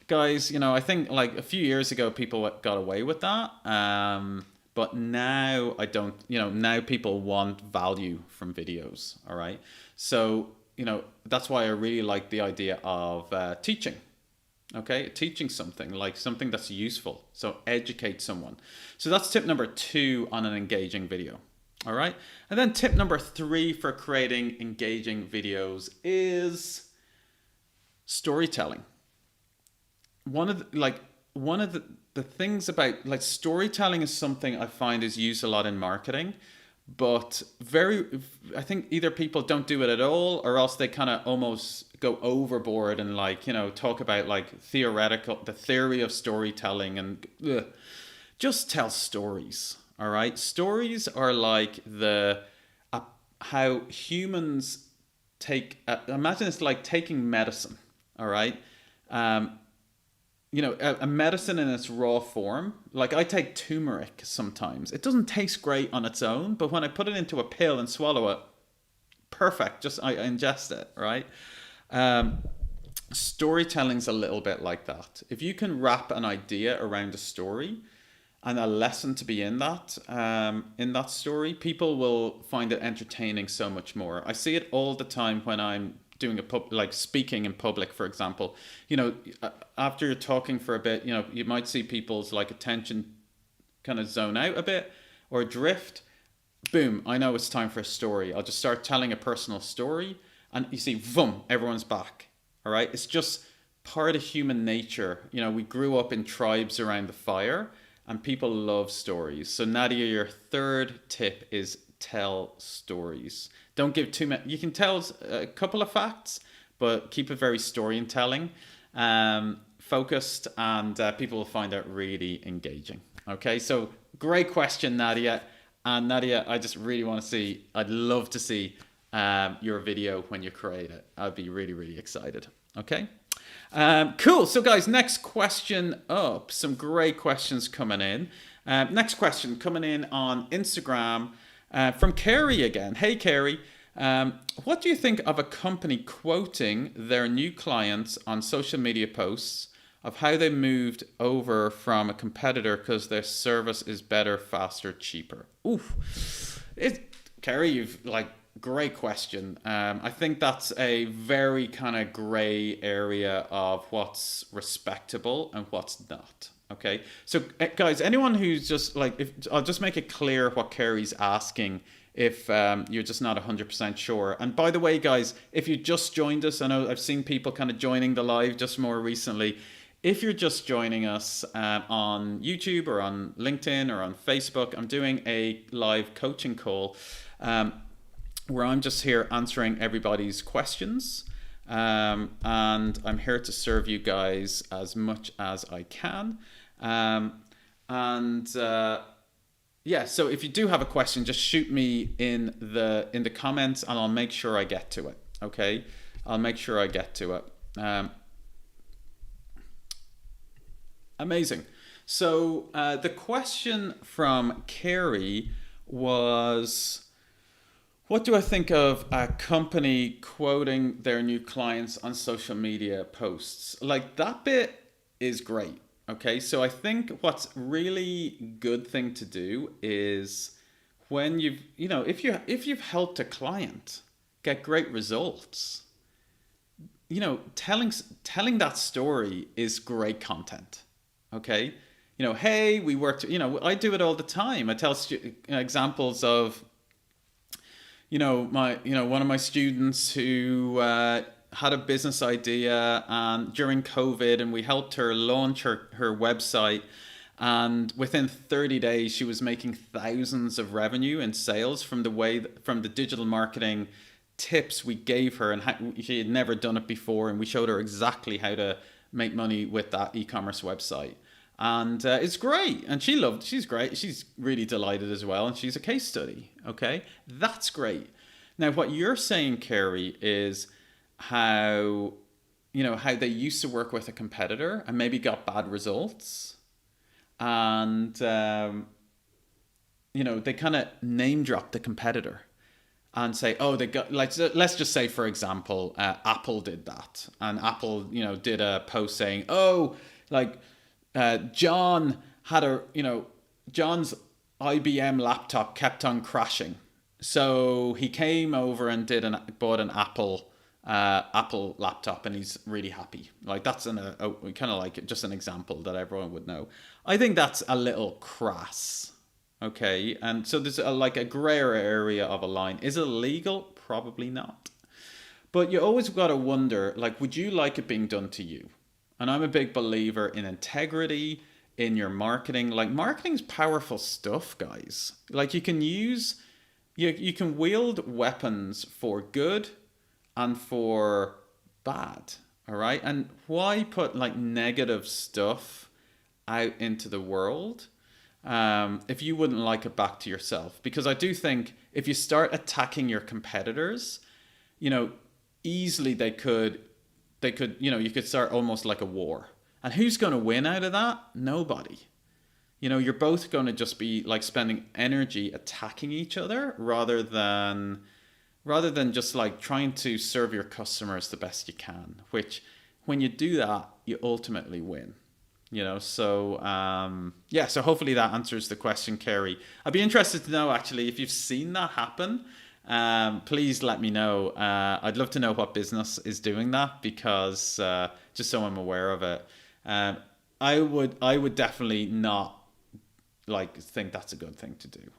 Guys, I think like a few years ago people got away with that, but now I don't. Now people want value from videos. All right, so that's why I really like the idea of teaching. Okay, teaching something, like something that's useful. So educate someone. So that's tip number 2 on an engaging video. All right, and then tip number 3 for creating engaging videos is storytelling. One of the things about like storytelling is something I find is used a lot in marketing, but I think either people don't do it at all, or else they kind of almost go overboard and talk about like the theory of storytelling and just tell stories. All right, stories are like how humans imagine it's like taking medicine. All right. A medicine in its raw form. Like, I take turmeric sometimes. It doesn't taste great on its own, but when I put it into a pill and swallow it, perfect. Just I ingest it, right? Storytelling's a little bit like that. If you can wrap an idea around a story and a lesson to be in that story, people will find it entertaining so much more. I see it all the time when I'm doing speaking in public, for example. After you're talking for a bit, you might see people's like attention kind of zone out a bit or drift. Boom, I know it's time for a story. I'll just start telling a personal story and you see, boom, everyone's back. All right, it's just part of human nature. We grew up in tribes around the fire and people love stories. So Nadia, your 3rd tip is tell stories. Don't give too many. You can tell a couple of facts, but keep it very storytelling focused, and people will find it really engaging. Okay, so great question, Nadia. And Nadia, I just really want to see, I'd love to see your video when you create it. I'd be really, really excited. Okay, cool. So guys, next question up. Some great questions coming in. Next question coming in on Instagram. From Carrie again. Hey, Carrie. What do you think of a company quoting their new clients on social media posts of how they moved over from a competitor because their service is better, faster, cheaper? Oof. Carrie, you've great question. I think that's a very kind of gray area of what's respectable and what's not. Okay, so guys, anyone who's just I'll just make it clear what Kerry's asking if you're just not 100% sure. And by the way, guys, if you just joined us, I know I've seen people kind of joining the live just more recently. If you're just joining us on YouTube or on LinkedIn or on Facebook, I'm doing a live coaching call where I'm just here answering everybody's questions. And I'm here to serve you guys as much as I can. Yeah, so if you do have a question, just shoot me in the comments and I'll make sure I get to it. Okay. I'll make sure I get to it. Amazing. So the question from Carrie was, what do I think of a company quoting their new clients on social media posts? Like, that bit is great. Okay, so I think what's really good thing to do is when if you've helped a client get great results, telling that story is great content. Okay, hey, we worked. I do it all the time. I tell examples of one of my students who had a business idea during COVID, and we helped her launch her website. And within 30 days, she was making thousands of revenue in sales from the digital marketing tips we gave her, and she had never done it before, and we showed her exactly how to make money with that e-commerce website. And it's great, and she's great, she's really delighted as well, and she's a case study. Okay, that's great. Now what you're saying, Carrie, is how they used to work with a competitor and maybe got bad results, and they kind of name drop the competitor and say, oh, they got, like, let's just say, for example, Apple did that. And Apple, did a post saying, oh, like, John had John's IBM laptop kept on crashing. So he came over and bought an Apple laptop, and he's really happy. Like, that's kind of like just an example that everyone would know. I think that's a little crass. Okay, and so there's a grayer area of a line. Is it illegal? Probably not. But you always got to wonder, like, would you like it being done to you? And I'm a big believer in integrity in your marketing. Like, marketing's powerful stuff, guys. Like, you can wield weapons for good and for bad. All right, and why put like negative stuff out into the world if you wouldn't like it back to yourself? Because I do think if you start attacking your competitors, easily you could start almost like a war. And who's going to win out of that? Nobody. You're both going to just be like spending energy attacking each other rather than just like trying to serve your customers the best you can, which when you do that, you ultimately win. So so hopefully that answers the question, Kerry. I'd be interested to know, actually, if you've seen that happen. Please let me know. I'd love to know what business is doing that, because just so I'm aware of it. I would definitely not think that's a good thing to do.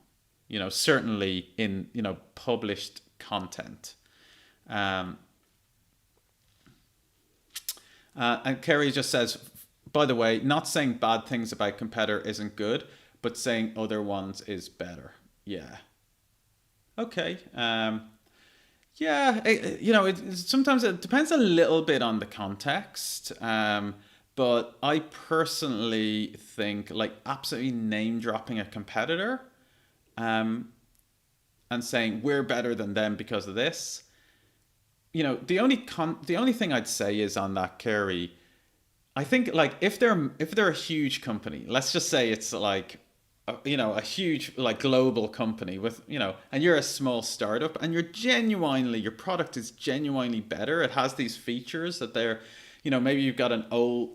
Certainly in published content. And Kerry just says, by the way, not saying bad things about competitor isn't good, but saying other ones is better. Yeah. Okay. Sometimes it depends a little bit on the context. But I personally think, like, absolutely name dropping a competitor, and saying we're better than them because of this. The only thing I'd say is on that, Kerry, I think, like, if they're a huge company, let's just say it's like a huge, like, global company with, and you're a small startup, and your product is genuinely better. It has these features that they're, maybe you've got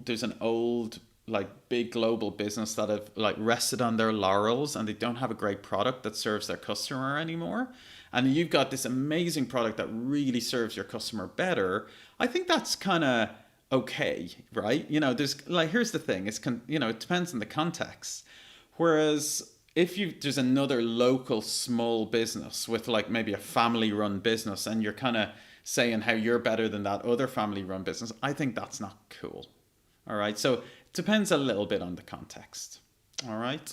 there's an old, like, big global business that have, like, rested on their laurels, and they don't have a great product that serves their customer anymore. And you've got this amazing product that really serves your customer better. I think that's kind of okay, right? There's, like, here's the thing. It depends on the context. Whereas if there's another local small business with, like, maybe a family-run business, and you're kind of saying how you're better than that other family-run business, I think that's not cool. All right, so it depends a little bit on the context. All right,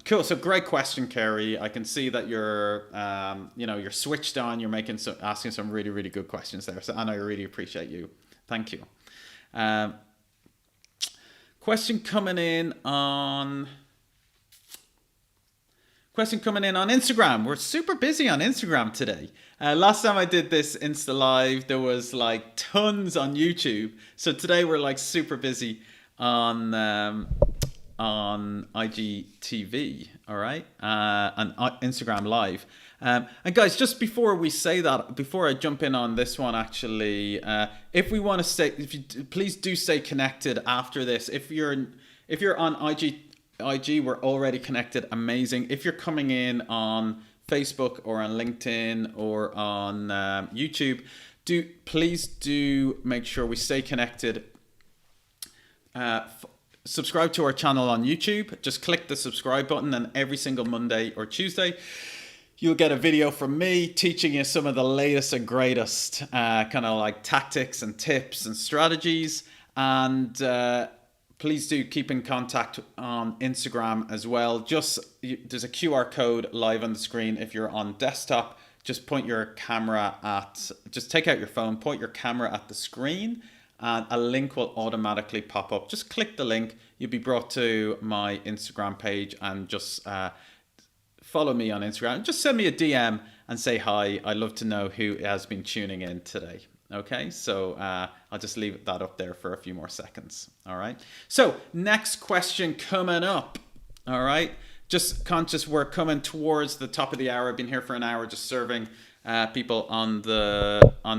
cool. So great question, Kerry. I can see that you're switched on. You're asking some really, really good questions there. So, and I really appreciate you. Thank you. Question coming in on Question coming in on Instagram. We're super busy on Instagram today. Last time I did this Insta Live, there was like tons on YouTube. So today we're like super busy on IGTV, all right, and Instagram Live. And guys, just before we say that, before I jump in on this one, actually, if we want to stay, please do stay connected after this. If you're on IG, we're already connected. Amazing. If you're coming in on Facebook or on LinkedIn or on YouTube, please do make sure we stay connected. Subscribe to our channel on YouTube. Just click the subscribe button, and every single Monday or Tuesday, you'll get a video from me teaching you some of the latest and greatest kind of like tactics and tips and strategies. And please do keep in contact on Instagram as well. There's a QR code live on the screen. If you're on desktop, just take out your phone, point your camera at the screen, and a link will automatically pop up. Just click the link. You'll be brought to my Instagram page, and just follow me on Instagram. Just send me a DM and say hi. I'd love to know who has been tuning in today. Okay, so I'll just leave that up there for a few more seconds. All right. So next question coming up. All right. Just conscious we're coming towards the top of the hour. I've been here for an hour just serving people on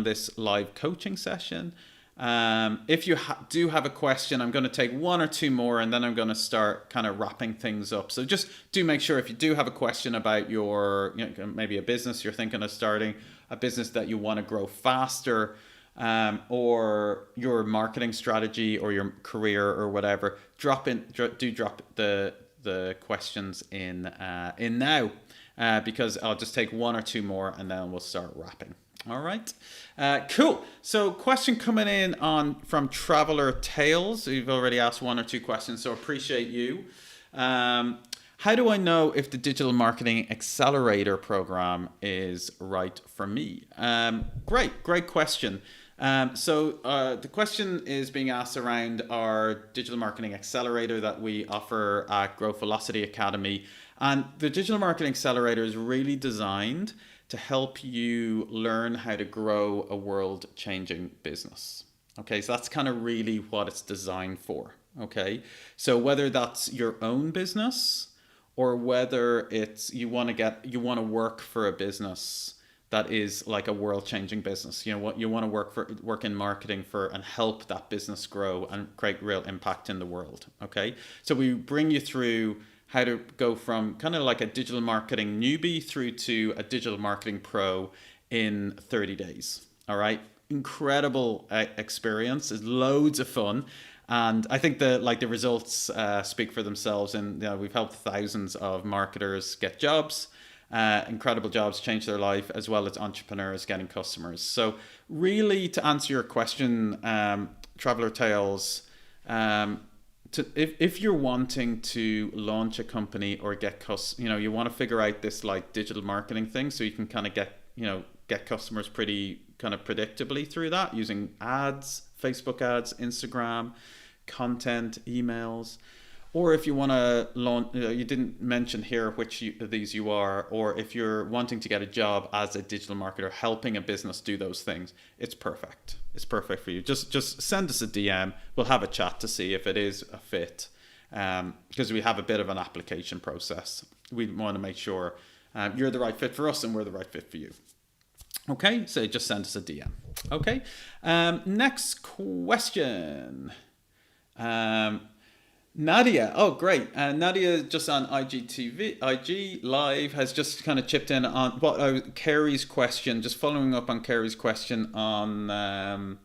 this live coaching session. If you do have a question, I'm going to take one or two more, and then I'm going to start kind of wrapping things up. So just do make sure, if you do have a question about maybe a business you're thinking of starting, a business that you want to grow faster, or your marketing strategy or your career or whatever, drop the questions in now, because I'll just take one or two more and then we'll start wrapping. All right, cool. So question coming in from Traveler Tales. You've already asked one or two questions, so appreciate you. How do I know if the Digital Marketing Accelerator program is right for me? Great question. So the question is being asked around our Digital Marketing Accelerator that we offer at Growth Velocity Academy. And the Digital Marketing Accelerator is really designed to help you learn how to grow a world-changing business. Okay, so that's kind of really what it's designed for. Okay, so whether that's your own business, or whether it's you want to work for a business that is like a world-changing business, what you want to work in marketing and help that business grow and create real impact in the world. Okay, so we bring you through how to go from kind of like a digital marketing newbie through to a digital marketing pro in 30 days. All right, incredible experience. It's loads of fun. And I think the results speak for themselves. And we've helped thousands of marketers get jobs, incredible jobs, change their life, as well as entrepreneurs getting customers. So really, to answer your question, Traveler Tales, if you're wanting to launch a company or get you want to figure out this like digital marketing thing, so you can kind of get customers pretty kind of predictably through that using ads, Facebook ads, Instagram, content, emails. Or if you want to launch, you didn't mention here which of these you are, or if you're wanting to get a job as a digital marketer, helping a business do those things, it's perfect. It's perfect for you. Just send us a DM. We'll have a chat to see if it is a fit, because we have a bit of an application process. We want to make sure you're the right fit for us and we're the right fit for you. Okay, so just send us a DM. Okay, next question. Nadia, oh great. Nadia just on IG Live has just kind of chipped in on Kerry's question, just following up on Kerry's question on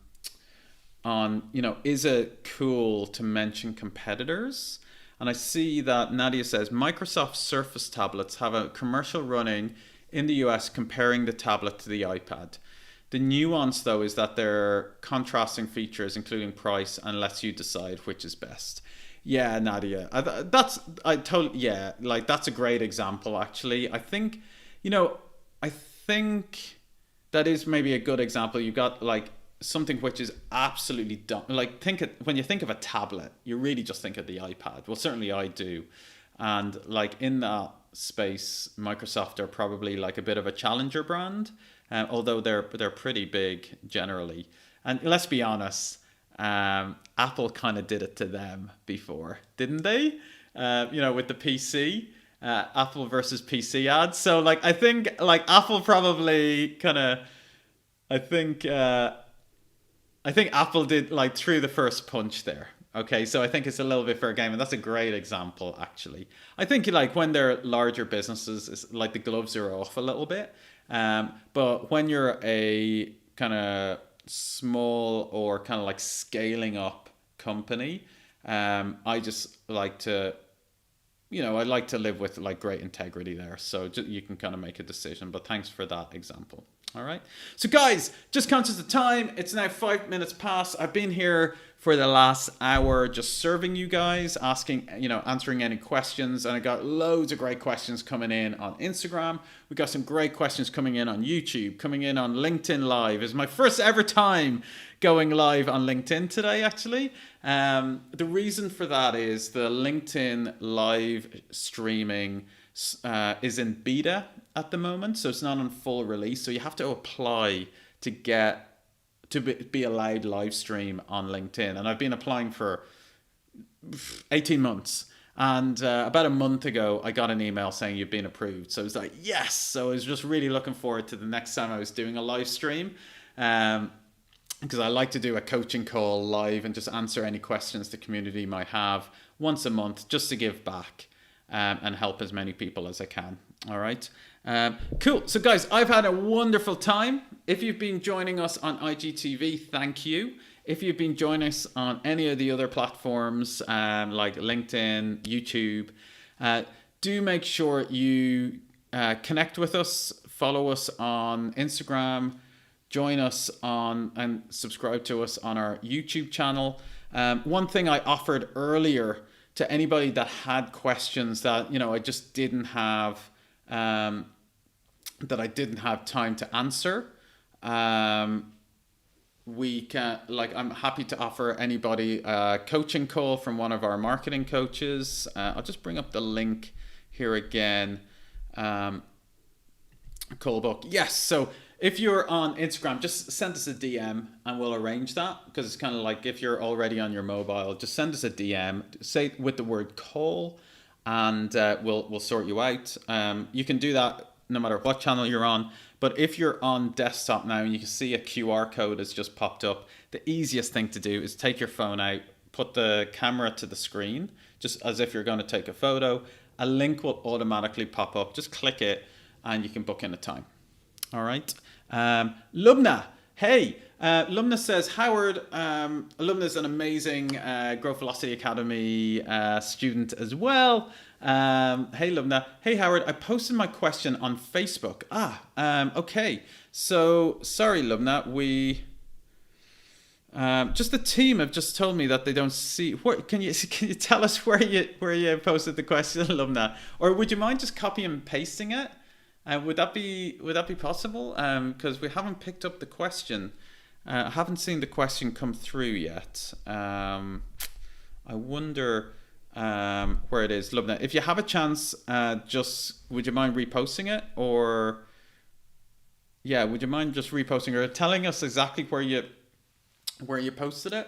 is it cool to mention competitors? And I see that Nadia says Microsoft Surface tablets have a commercial running in the US comparing the tablet to the iPad. The nuance though is that they're contrasting features, including price, and lets you decide which is best. Yeah, Nadia, that's a great example actually. I think that is maybe a good example. You got like something which is absolutely dumb. Like when you think of a tablet, you really just think of the iPad. Well, certainly I do. And like in that, space, Microsoft are probably like a bit of a challenger brand, although they're pretty big generally. And let's be honest, Apple kind of did it to them before, didn't they? With the PC, Apple versus PC ads. So like I think like Apple probably kind of, I think Apple did like threw the first punch there. Okay, so I think it's a little bit fair game, and that's a great example, actually. I think like when they're larger businesses, it's like the gloves are off a little bit. But when you're a kind of small or kind of like scaling up company, I just like to, I like to live with like great integrity there. So you can kind of make a decision. But thanks for that example. All right. So guys, just conscious of time. It's now 5 minutes past. I've been here for the last hour just serving you guys, answering any questions. And I got loads of great questions coming in on Instagram. We got some great questions coming in on YouTube, coming in on LinkedIn Live. It's my first ever time going live on LinkedIn today, actually. The reason for that is the LinkedIn live streaming is in beta at the moment, so it's not on full release. So you have to apply to be allowed live stream on LinkedIn, and I've been applying for 18 months. And about a month ago, I got an email saying you've been approved. So I was like, yes. So I was just really looking forward to the next time I was doing a live stream. Because I like to do a coaching call live and just answer any questions the community might have once a month, just to give back and help as many people as I can. All right. Cool. So guys, I've had a wonderful time. If you've been joining us on IGTV, thank you. If you've been joining us on any of the other platforms like LinkedIn, YouTube, do make sure you connect with us, follow us on Instagram, join us on and subscribe to us on our YouTube channel. One thing I offered earlier to anybody that had questions that I just didn't have time to answer. I'm happy to offer anybody a coaching call from one of our marketing coaches. I'll just bring up the link here again. Call book. Yes. So if you're on Instagram, just send us a DM and we'll arrange that, because it's kind of like if you're already on your mobile, just send us a DM, say with the word call, and we'll sort you out. You can do that no matter what channel you're on. But if you're on desktop now and you can see a QR code has just popped up, the easiest thing to do is take your phone out, put the camera to the screen, just as if you're going to take a photo. A link will automatically pop up. Just click it and you can book in a time. All right. Lumna, hey. Lumna says, Howard, Lumna is an amazing Growth Velocity Academy student as well. Hey, Lumna. Hey, Howard, I posted my question on Facebook. Okay. So, sorry, Lumna. Just the team have just told me that they don't see. Can you tell us where you posted the question, Lumna? Or would you mind just copy and pasting it? Would that be possible? Because we haven't picked up the question. I haven't seen the question come through yet. I wonder where it is. Lumna, if you have a chance, would you mind reposting it? Or would you mind just reposting or telling us exactly where you posted it?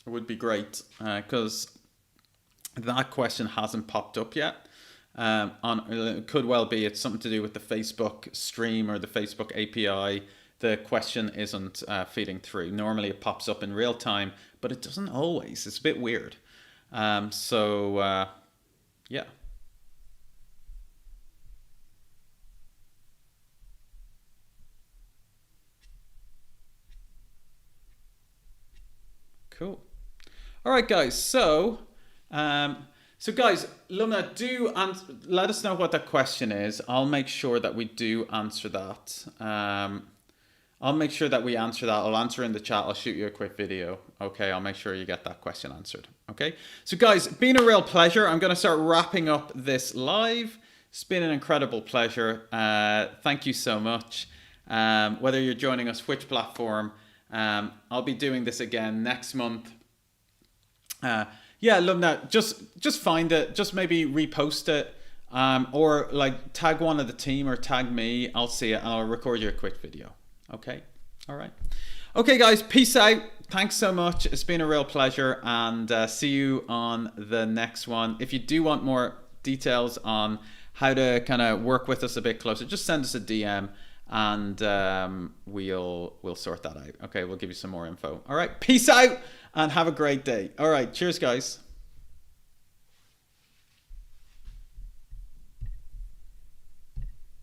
It would be great, because that question hasn't popped up yet. It could well be it's something to do with the Facebook stream or the Facebook API. The question isn't feeding through. Normally it pops up in real time, but it doesn't always. It's a bit weird. Yeah. Cool. All right, guys. So guys, Lumna, let us know what that question is. I'll make sure that we do answer that. I'll make sure that we answer that. I'll answer in the chat. I'll shoot you a quick video. Okay, I'll make sure you get that question answered. Okay, so guys, been a real pleasure. I'm going to start wrapping up this live. It's been an incredible pleasure. Thank you so much. Whether you're joining us, which platform, I'll be doing this again next month. Lumna, just find it. Just maybe repost it or like tag one of the team or tag me. I'll see it and I'll record you a quick video. Okay. All right. Okay, guys. Peace out. Thanks so much. It's been a real pleasure, and see you on the next one. If you do want more details on how to kind of work with us a bit closer, just send us a DM, and we'll sort that out. Okay, we'll give you some more info. All right. Peace out and have a great day. All right. Cheers, guys.